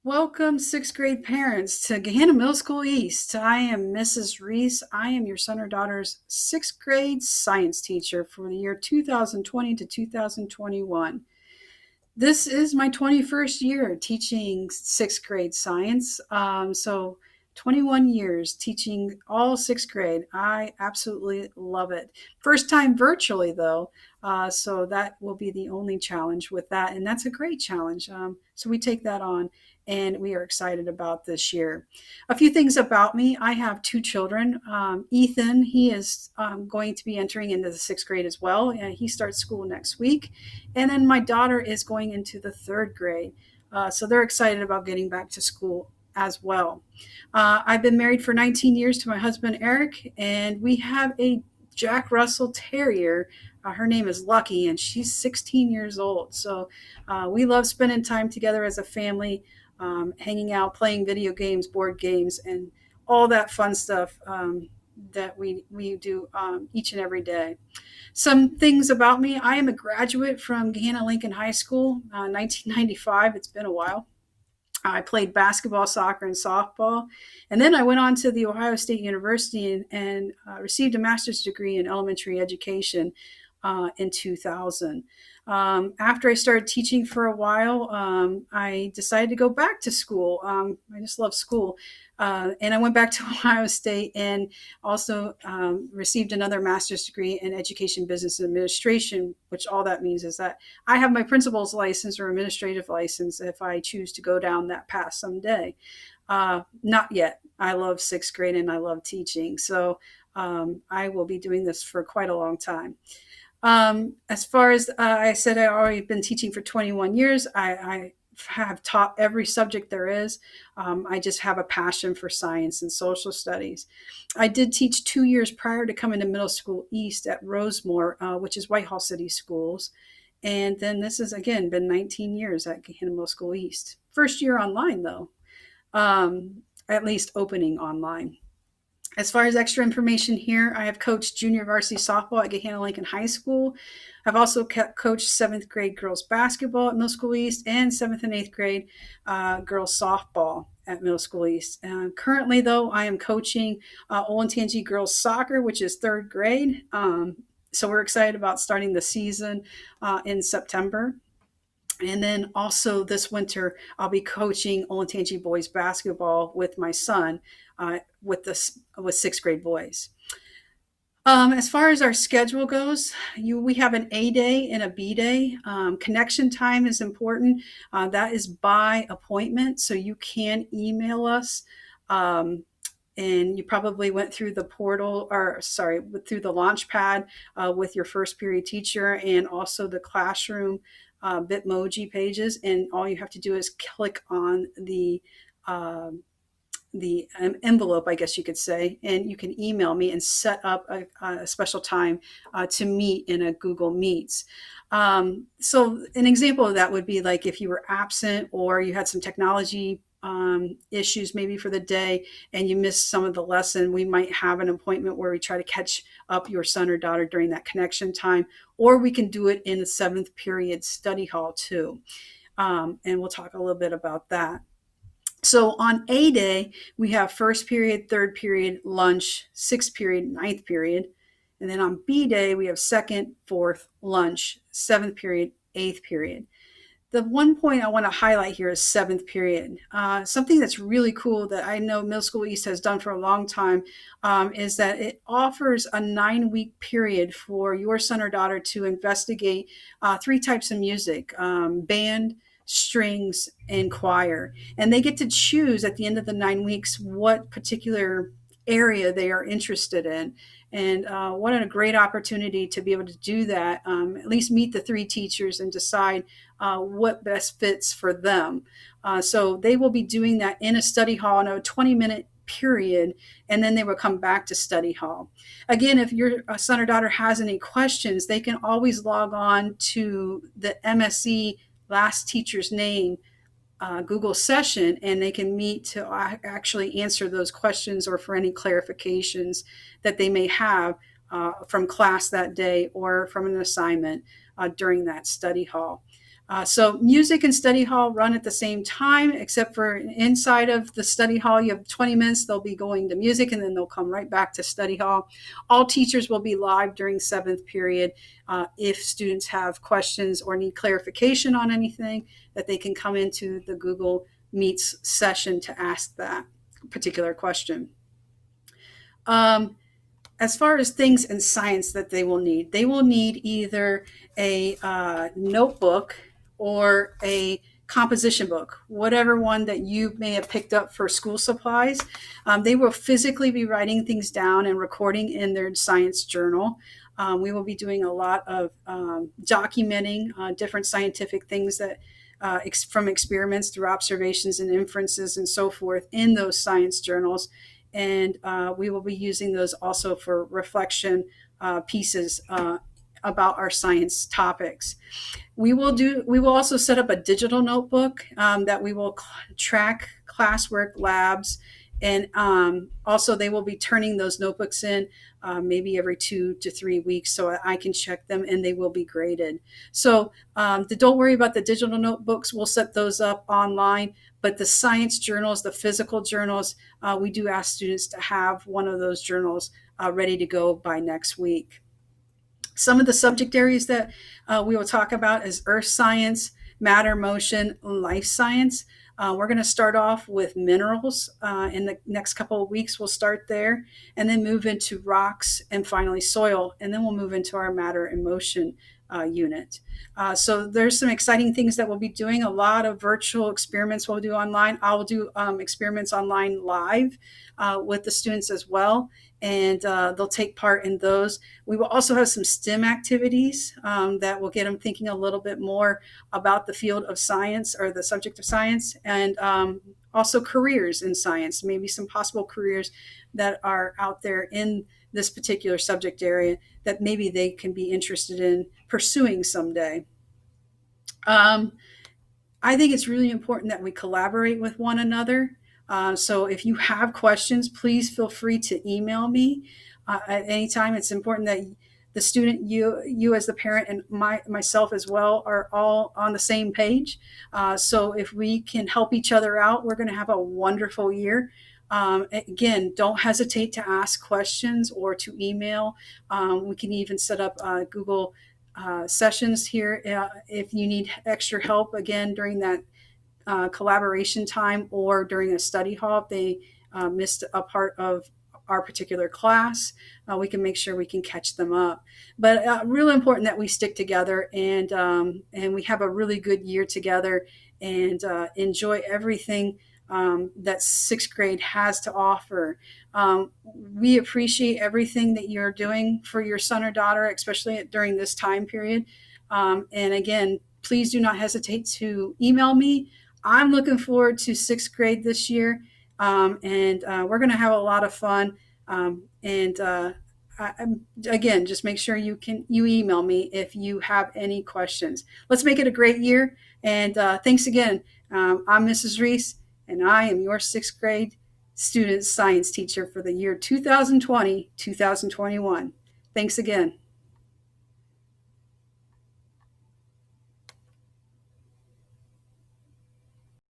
Welcome, sixth grade parents, to Gahanna Middle School East. I am Mrs. Reece. I am your son or daughter's sixth grade science teacher for the year 2020 to 2021. This is my 21st year teaching sixth grade science. 21 years teaching all sixth grade. I absolutely love it. First time virtually, though. So that will be the only challenge with that. And that's a great challenge. So we take that on and we are excited about this year. A few things about me. I have two children. Ethan, he is going to be entering into the sixth grade as well. And he starts school next week. And then my daughter is going into the third grade. So they're excited about getting back to school as well. I've been married for 19 years to my husband, Eric, and we have a Jack Russell Terrier. Her name is Lucky, and she's 16 years old. So we love spending time together as a family, hanging out, playing video games, board games, and all that fun stuff that we do each and every day. Some things about me. I am a graduate from Gahanna Lincoln High School, 1995. It's been a while. I played basketball, soccer, and softball. And then I went on to the Ohio State University and received a master's degree in elementary education in 2000. After I started teaching for a while, I decided to go back to school. I just love school. And I went back to Ohio State and also received another master's degree in education, business, and administration, which all that means is that I have my principal's license or administrative license if I choose to go down that path someday. Not yet. I love sixth grade and I love teaching. So I will be doing this for quite a long time. As far as I said, I've already been teaching for 21 years. I have taught every subject there is. I just have a passion for science and social studies. I did teach 2 years prior to coming to Middle School East at Rosemore, which is Whitehall City Schools. And then this has, again, been 19 years at Gahanna Middle School East. First year online, though, at least opening online. As far as extra information here, I have coached junior varsity softball at Gahanna Lincoln High School. I've also coached seventh grade girls basketball at Middle School East and seventh and eighth grade girls softball at Middle School East. Currently, though, I am coaching Olentangy girls soccer, which is third grade. So we're excited about starting the season in September. And then also this winter, I'll be coaching Olentangy boys basketball with my son with sixth grade boys. As far as our schedule goes, we have an A day and a B day. Connection time is important. That is by appointment, so you can email us. And you probably went through the portal, or sorry, through the launch pad with your first period teacher and also the classroom Bitmoji pages. And all you have to do is click on the envelope, I guess you could say, and you can email me and set up a special time to meet in a Google Meets. So an example of that would be like if you were absent or you had some technology issues maybe for the day and you missed some of the lesson, we might have an appointment where we try to catch up your son or daughter during that connection time, or we can do it in the seventh period study hall too. And we'll talk a little bit about that. So on A day, we have first period, third period, lunch, sixth period, ninth period. And then on B day, we have second, fourth, lunch, seventh period, eighth period. The one point I want to highlight here is seventh period. Something that's really cool that I know Middle School East has done for a long time is that it offers a 9-week period for your son or daughter to investigate 3 types of music, band, strings, and choir. And they get to choose at the end of the 9 weeks what particular area they are interested in. And what a great opportunity to be able to do that, at least meet the 3 teachers and decide what best fits for them. So they will be doing that in a study hall in a 20-minute period, and then they will come back to study hall. Again, if your son or daughter has any questions, they can always log on to the MSE last teacher's name Google session, and they can meet to actually answer those questions or for any clarifications that they may have from class that day or from an assignment during that study hall. So music and study hall run at the same time, except for inside of the study hall, you have 20 minutes. They'll be going to music and then they'll come right back to study hall. All teachers will be live during seventh period. If students have questions or need clarification on anything, that they can come into the Google Meets session to ask that particular question. Um, as far as things in science that they will need either a notebook or a composition book, whatever one that you may have picked up for school supplies. They will physically be writing things down and recording in their science journal. We will be doing a lot of documenting different scientific things that from experiments through observations and inferences and so forth in those science journals. And we will be using those also for reflection pieces about our science topics. We will also set up a digital notebook that we will track classwork, labs, and also they will be turning those notebooks in maybe every 2 to 3 weeks so I can check them and they will be graded. So don't worry about the digital notebooks. We'll set those up online. But the science journals, the physical journals, we do ask students to have one of those journals ready to go by next week. Some of the subject areas that we will talk about is earth science, matter, motion, life science. We're going to start off with minerals. In the next couple of weeks, we'll start there and then move into rocks and finally soil. And then we'll move into our matter and motion unit. So there's some exciting things that we'll be doing. A lot of virtual experiments we'll do online. I'll do experiments online live with the students as well. And they'll take part in those. We will also have some STEM activities that will get them thinking a little bit more about the field of science or the subject of science, and also careers in science, maybe some possible careers that are out there in this particular subject area that maybe they can be interested in pursuing someday. I think it's really important that we collaborate with one another. So if you have questions, please feel free to email me at any time. It's important that the student, you as the parent, and myself as well are all on the same page. So if we can help each other out, we're going to have a wonderful year. Again, don't hesitate to ask questions or to email. We can even set up Google sessions here if you need extra help, again, during that collaboration time or during a study hall. If they missed a part of our particular class, we can make sure we can catch them up. But really important that we stick together and we have a really good year together and enjoy everything that sixth grade has to offer. We appreciate everything that you're doing for your son or daughter, especially during this time period. And again, please do not hesitate to email me. I'm looking forward to sixth grade this year, and we're going to have a lot of fun. Again, just make sure you email me if you have any questions. Let's make it a great year. And thanks again. I'm Mrs. Reece, and I am your sixth grade student science teacher for the year 2020-2021. Thanks again.